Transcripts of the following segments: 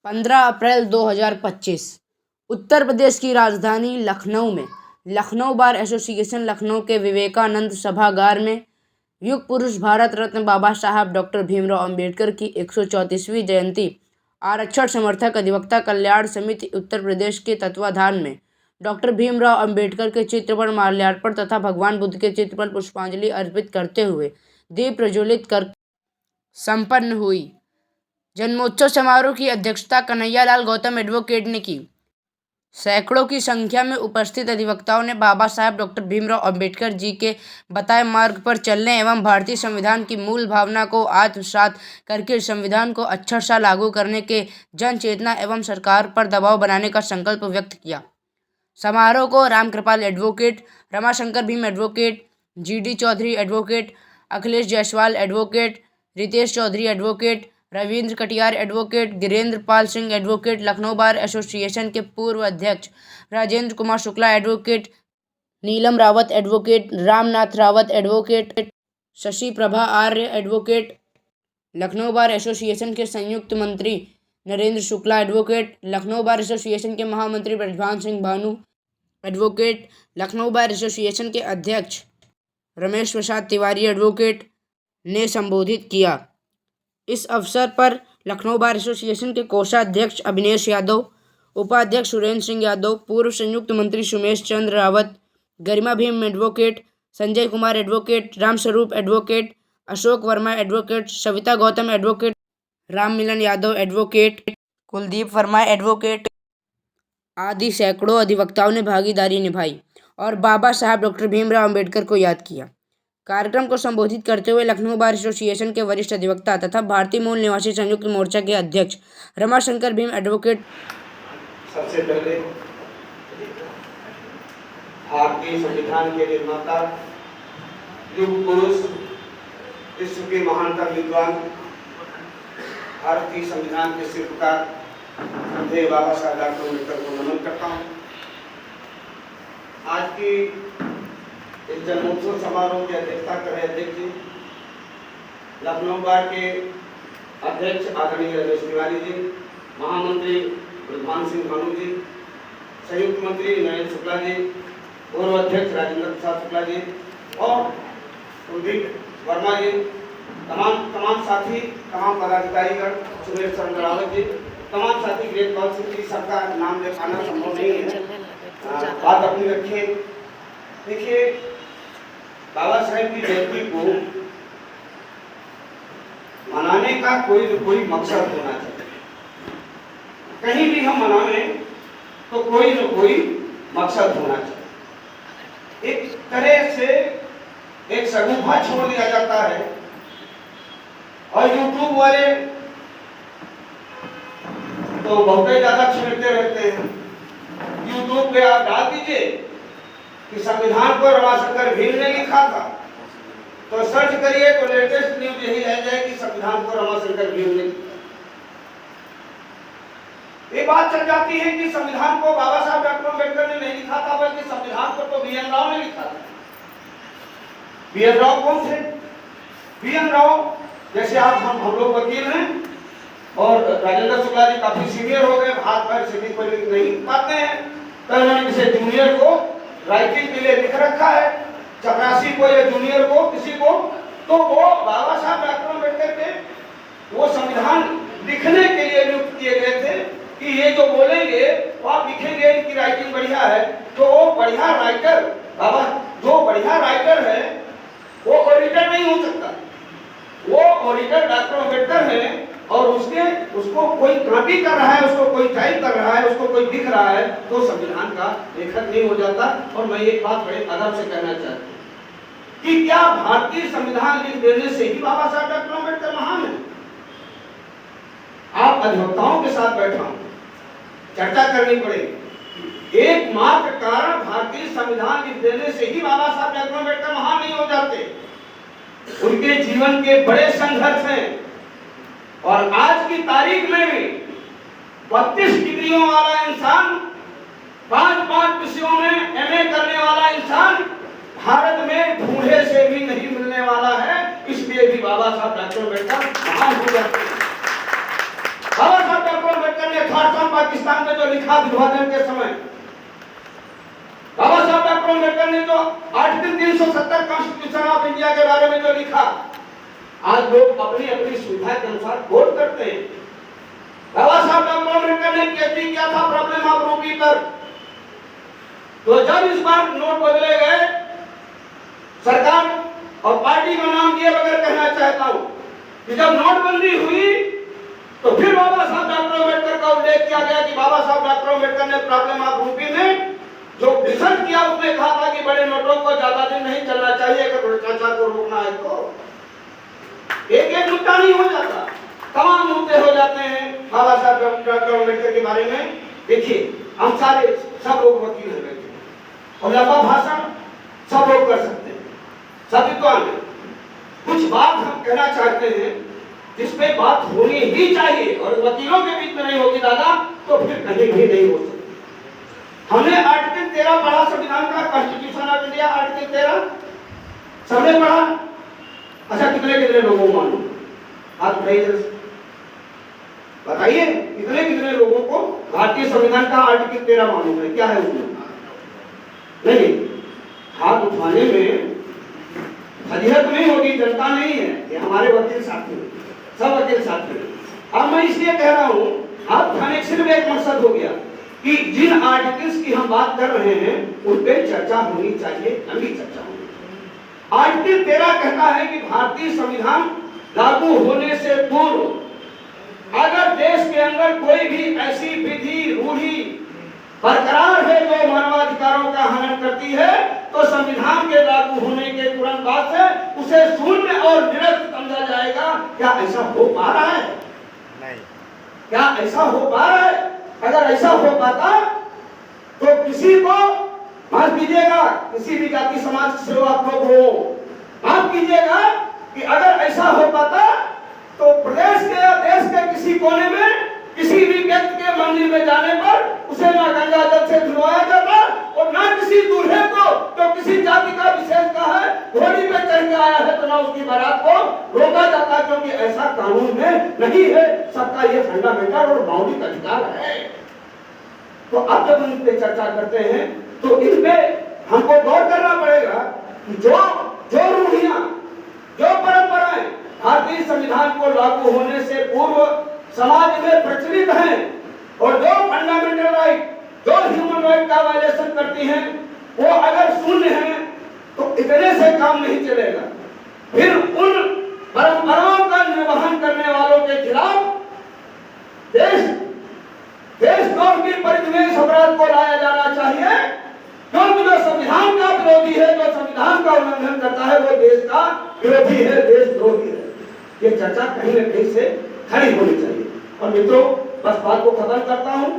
15 अप्रैल 2025 उत्तर प्रदेश की राजधानी लखनऊ में लखनऊ बार एसोसिएशन लखनऊ के विवेकानंद सभागार में युग पुरुष भारत रत्न बाबा साहब डॉक्टर भीमराव अंबेडकर की 134वीं जयंती आरक्षण समर्थक अधिवक्ता कल्याण समिति उत्तर प्रदेश के तत्वाधान में डॉक्टर भीमराव अंबेडकर के चित्र पर माल्यार्पण तथा भगवान बुद्ध के चित्र पर पुष्पांजलि अर्पित करते हुए दीप प्रज्वलित कर संपन्न हुई। जन्मोत्सव समारोह की अध्यक्षता कन्हैयालाल गौतम एडवोकेट ने की। सैकड़ों की संख्या में उपस्थित अधिवक्ताओं ने बाबा साहब डॉक्टर भीमराव अंबेडकर जी के बताए मार्ग पर चलने एवं भारतीय संविधान की मूल भावना को आत्मसात करके संविधान को अक्षरशः लागू करने के जन चेतना एवं सरकार पर दबाव बनाने का संकल्प व्यक्त किया। समारोह को Ramkripal advocate, Ramashankar Bhim advocate, GD Chaudhary advocate, Akhilesh Jaiswal advocate, Ritesh Chaudhary advocate, Ravindra Katiyar advocate, Girendra Pal Singh advocate, Lucknow bar association के पूर्व अध्यक्ष Rajendra Kumar Shukla advocate, Neelam Rawat advocate, Ramnath Rawat advocate, Shashi Prabha Arya advocate, Lucknow bar association के संयुक्त मंत्री Narendra Shukla advocate, Lucknow bar association के महामंत्री Brajbhan Singh Bhanu advocate, Lucknow bar association के अध्यक्ष रमेश प्रसाद तिवारी एडवोकेट ने संबोधित किया। इस अवसर पर लखनऊ बार एसोसिएशन के कोषाध्यक्ष अभिनेश यादव, उपाध्यक्ष सुरेंद्र सिंह यादव, पूर्व संयुक्त मंत्री Sumesh Chandra Rawat, Garima Bhim advocate, Sanjay Kumar advocate, Ramswaroop advocate, Ashok Verma advocate, Savita Gautam advocate, Ram Milan Yadav advocate, Kuldeep Verma advocate आदि सैकड़ों अधिवक्ताओं ने भागीदारी निभाई और बाबा साहब डॉक्टर भीमराव अंबेडकर को याद किया। कार्यक्रम को संबोधित करते हुए लखनऊ बार एसोसिएशन के वरिष्ठ अधिवक्ता तथा भारतीय मूल निवासी संयुक्त मोर्चा के अध्यक्ष रमाशंकर भीम एडवोकेट सबसे पहले भारतीय संविधान के निर्माता, युग पुरुष, विश्व के महानतम विद्वान, भारतीय संविधान के शिल्पकार बाबा साहब डॉक्टर अम्बेडकर को नमन करता हूँ। आज की इस जन्मोत्सव समारोह की अध्यक्षता कर रहे अध्यक्ष जी, लखनऊ बार के अध्यक्ष आदरणीय रमेश तिवारी जी, महामंत्री ब्रजभान सिंह भानु जी, संयुक्त मंत्री नरेंद्र शुक्ला जी, पूर्व अध्यक्ष राजेंद्र प्रसाद शुक्ला जी और कुलदीप वर्मा जी, तमाम साथी, तमाम पदाधिकारीगण, सुमेश चंद्र रावत जी, तमाम साथी, ग्रेट पाल सिंह जी, सबका नाम ले पाना संभव नहीं है, बात अपनी रखिए। देखिए, बाबा साहेब की जयंती को मनाने का कोई न कोई मकसद होना चाहिए। कहीं भी हम मनाने तो कोई न कोई मकसद होना चाहिए। एक तरह से एक सगुफा छोड़ दिया जाता है और यूट्यूब वाले तो बहुत ही ज्यादा छेड़ते रहते हैं। यूट्यूब पे आप डाल दीजिए कि संविधान को रमाशंकर भीम ने लिखा था, तो सर्च करिए तो लेटेस्ट न्यूज यही रह जाए कि संविधान को रमाशंकर भीम ने लिखा। ये बात चल जाती है कि संविधान को बाबा साहब डॉक्टर अम्बेडकर ने नहीं लिखा था, बल्कि संविधान को तो BN राव ने लिखा था। BN राव कौन थे? BN राव जैसे आप हम लोग वकील हैं और राजेंद्र शुक्ला जी काफी सीनियर हो गए, हाथ पैर सीधी कोई नहीं पाते हैं, तो उन्होंने किसी जूनियर को राइटिंग के लिए लिख रखा है, चपरासी को या जूनियर को किसी को, तो वो बाबा साहब डॉक्टर अम्बेडकर के वो संविधान लिखने के लिए नियुक्त किए गए थे कि ये जो बोलेंगे वो आप लिखेंगे, इनकी राइटिंग बढ़िया है। तो वो बढ़िया राइटर, बाबा जो बढ़िया राइटर है वो ऑडिटर नहीं हो सकता, वो ऑडिटर डॉक्टर अम्बेडकर है और उसको कोई कॉपी कर रहा है, उसको कोई टाइप कर रहा है, उसको कोई लिख रहा है, तो संविधान का लेखक नहीं हो जाता। और मैं एक बात बड़े अदब से कहना चाहता हूँ कि क्या भारतीय संविधान लिख देने से ही बाबा साहब डॉक्टर अम्बेडकर महान है? आप अधिवक्ताओं के साथ बैठा हूं, चर्चा करनी पड़ेगी। एकमात्र कारण भारतीय संविधान लिख देने से ही बाबा साहब डॉक्टर अम्बेडकर महान नहीं हो जाते। उनके जीवन के बड़े संघर्ष हैं और आज की तारीख में भी 32 डिग्रियों वाला इंसान, 5 विषयों में MA करने वाला इंसान भारत में ढूंढे से भी नहीं मिलने वाला है। इसलिए भी बाबा साहब डॉक्टर अम्बेडकर महान हो जाते हैं। बाबा साहब डॉक्टर अम्बेडकर ने पाकिस्तान में जो लिखा विभाजन के समय, बाबा साहब डॉक्टर अम्बेडकर ने जो आर्टिकल 370 कॉन्स्टिट्यूशन ऑफ इंडिया के बारे में जो लिखा, आज लोग अपनी अपनी सुविधा के अनुसार वोट करते हैं। बाबा साहब डॉक्टर अम्बेडकर ने पीएचडी किया था प्रॉब्लम ऑफ रूपी पर। तो जब इस बार नोट बदले गए, सरकार और पार्टी का नाम दिए बगैर कहना चाहता हूं कि जब नोटबंदी हुई तो फिर बाबा साहब डॉक्टर अम्बेडकर का उल्लेख किया गया कि बाबा साहब डॉक्टर अम्बेडकर ने प्रॉब्लम ऑफ रूपी में जो रिसर्च किया, उसमें कहा था कि बड़े नोटों को ज्यादा दिन नहीं चलना चाहिए, अगर भ्रष्टाचार को रोकना है तो एक एक मुद्दा नहीं हो जाता, तमाम मुद्दे हो जाते हैं बाबा साहब डॉक्टर अम्बेडकर के बारे में। देखिए, हम सारे सब लोग वकील हैं बैठे और लंबा भाषण सब लोग कर सकते हैं, सभी तो आने कुछ बात हम कहना चाहते हैं जिसपे बात होनी ही चाहिए, और वकीलों के बीच में नहीं होगी दादा तो फिर कहीं भी नहीं हो सकती। हमने आर्टिकल 13 पढ़ा संविधान का, कॉन्स्टिट्यूशन ऑफ इंडिया आर्टिकल 13 सबने पढ़ा। अच्छा, कितने कितने लोगों को मालूम? हाथ उठाइए, बताइए कितने कितने लोगों को भारतीय संविधान का आर्टिकल 13 मालूम है? क्या है उसमें? नहीं, हाथ उठाने में फजीहत नहीं होगी, जनता नहीं है, ये हमारे वकील साथी हैं, सब वकील साथी हैं। अब मैं इसलिए कह रहा हूं, हाथ उठाने का सिर्फ एक मकसद हो गया कि जिन आर्टिकल्स की हम बात कर रहे हैं उन पर चर्चा होनी चाहिए, लंबी चर्चा होनी। आर्टिकल 13 कहता है कि भारतीय संविधान लागू होने से पूर्व अगर देश के अंदर कोई भी ऐसी विधि रूढ़ी बरकरार है जो मानवाधिकारों का हनन करती है तो संविधान के लागू होने के तुरंत बाद से उसे शून्य और निरस्त समझा जाएगा। क्या ऐसा हो पा रहा है? नहीं। क्या ऐसा हो पा रहा है? अगर ऐसा हो पाता तो किसी को माफ कीजिएगा, किसी भी जाति समाज से आप लोग हो, माफ कीजिएगा कि अगर ऐसा हो पाता तो प्रदेश के या देश के किसी कोने में किसी भी व्यक्ति के मंदिर में जाने पर उसे ना गंगा जल से धुलवाया जाता और ना किसी दूल्हे को जो किसी जाति का विशेष का है घोड़ी पे चढ़ के आया है तो ना उसकी बारात को रोका जाता, क्योंकि ऐसा कानून में नहीं है। सबका ये फंडामेंटल और मौलिक अधिकार है। तो अब जब इन पे चर्चा करते हैं तो इन पे हमको गौर करना पड़ेगा कि जो रूढ़ियां, जो परंपराएं भारतीय संविधान को लागू होने से पूर्व समाज में प्रचलित हैं और जो फंडामेंटल राइट, जो ह्यूमन राइट का वायलेशन करती हैं, वो अगर शून्य हैं तो इतने से काम नहीं चलेगा। फिर उन परंपराओं का निर्वहन करने वालों के खिलाफ देशद्रोह की परिधि में इस अपराध को लाया जाना चाहिए, क्योंकि जो संविधान का विरोधी है, जो संविधान का उल्लंघन करता है, वो देश का विरोधी है, देशद्रोही है। ये चर्चा कहीं न कहीं से खड़ी होनी चाहिए। और मित्रों, बस बात को खत्म करता हूं।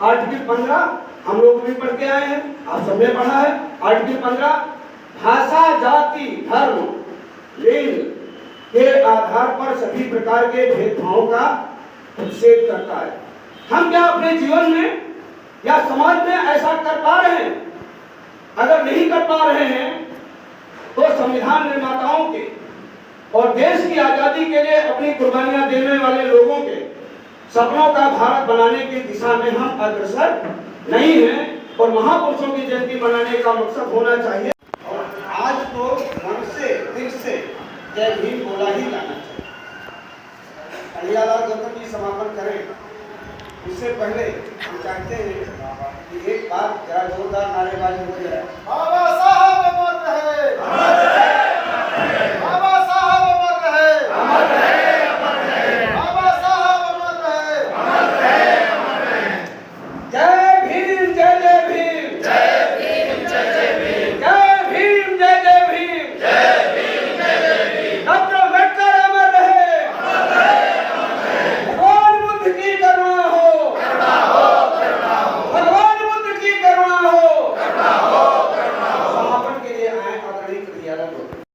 आर्टिकल 15 हम लोग भी पढ़ के आए हैं, आप सबने पढ़ा है। आर्टिकल 15 भाषा, जाति, धर्म, लिंग के आधार पर सभी प्रकार के भेदभाव का निषेध करता है। हम क्या अपने जीवन में या समाज में ऐसा कर पा रहे हैं? अगर नहीं कर पा रहे हैं तो संविधान निर्माताओं के और देश की आजादी के लिए अपनी कुर्बानियां देने वाले लोगों के सपनों का भारत बनाने की दिशा में हम अग्रसर नहीं हैं और महापुरुषों की जयंती मनाने का मकसद होना चाहिए। और आज तो मन से दिल से जय भीम बोला ही जाना चाहिए। अलियालाल गौतम जी समापन करें उससे पहले हम चाहते हैं कि एक बार जरा जोरदार नारेबाजी हो जाए। बाबा साहब